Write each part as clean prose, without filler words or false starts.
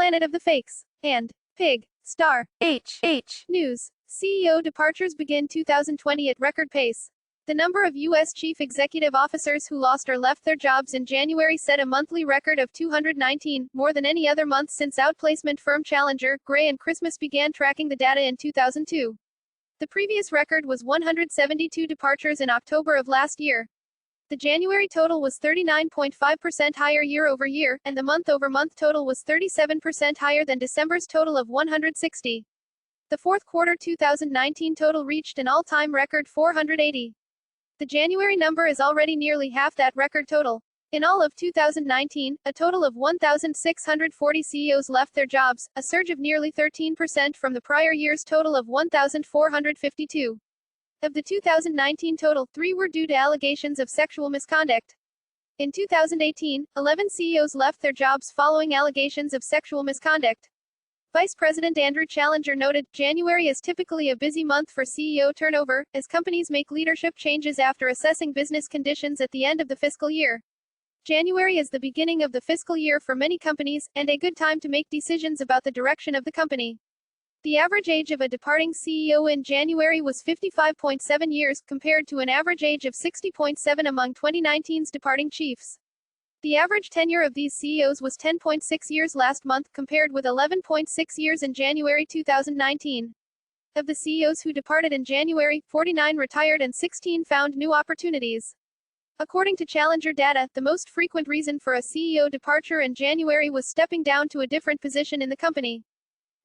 Planet of the Fakes, and Pig, Star, News. CEO departures begin 2020 at record pace. The number of U.S. chief executive officers who lost or left their jobs in January set a monthly record of 219, more than any other month since outplacement firm Challenger, Gray and Christmas began tracking the data in 2002. The previous record was 172 departures in October of last year. The January total was 39.5% higher year-over-year, and the month-over-month total was 37% higher than December's total of 160. The fourth quarter 2019 total reached an all-time record 480. The January number is already nearly half that record total. In all of 2019, a total of 1,640 CEOs left their jobs, a surge of nearly 13% from the prior year's total of 1,452. Of the 2019 total, 3 were due to allegations of sexual misconduct. In 2018, 11 CEOs left their jobs following allegations of sexual misconduct. Vice President Andrew Challenger noted, January is typically a busy month for CEO turnover, as companies make leadership changes after assessing business conditions at the end of the fiscal year. January is the beginning of the fiscal year for many companies, and a good time to make decisions about the direction of the company. The average age of a departing CEO in January was 55.7 years, compared to an average age of 60.7 among 2019's departing chiefs. The average tenure of these CEOs was 10.6 years last month, compared with 11.6 years in January 2019. Of the CEOs who departed in January, 49 retired and 16 found new opportunities. According to Challenger data, the most frequent reason for a CEO departure in January was stepping down to a different position in the company.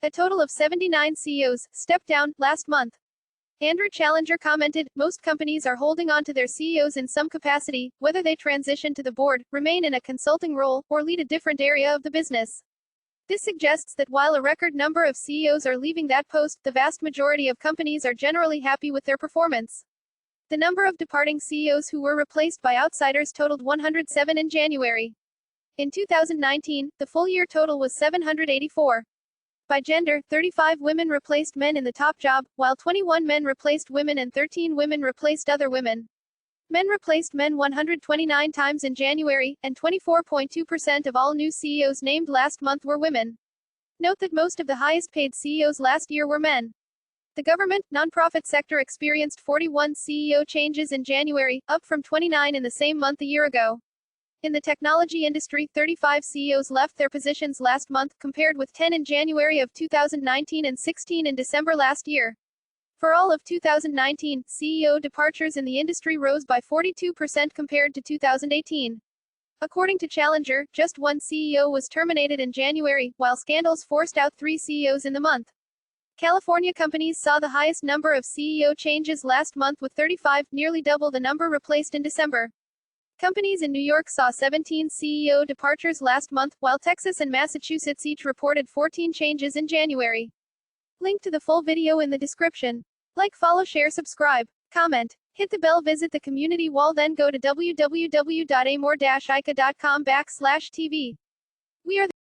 A total of 79 CEOs stepped down last month. Andrew Challenger commented, most companies are holding on to their CEOs in some capacity, whether they transition to the board, remain in a consulting role, or lead a different area of the business. This suggests that while a record number of CEOs are leaving that post, the vast majority of companies are generally happy with their performance. The number of departing CEOs who were replaced by outsiders totaled 107 in January. In 2019, the full year total was 784. By gender, 35 women replaced men in the top job, while 21 men replaced women and 13 women replaced other women. Men replaced men 129 times in January, and 24.2% of all new CEOs named last month were women. Note that most of the highest paid CEOs last year were men. The government, nonprofit sector experienced 41 CEO changes in January, up from 29 in the same month a year ago. In the technology industry, 35 CEOs left their positions last month, compared with 10 in January of 2019 and 16 in December last year. For all of 2019, CEO departures in the industry rose by 42% compared to 2018. According to Challenger, just one CEO was terminated in January, while scandals forced out 3 CEOs in the month. California companies saw the highest number of CEO changes last month with 35, nearly double the number replaced in December. Companies in New York saw 17 CEO departures last month, while Texas and Massachusetts each reported 14 changes in January. Link to the full video in the description. Like, follow, share, subscribe, comment, hit the bell, visit the community wall, then go to www.amor-ica.com/tv. We are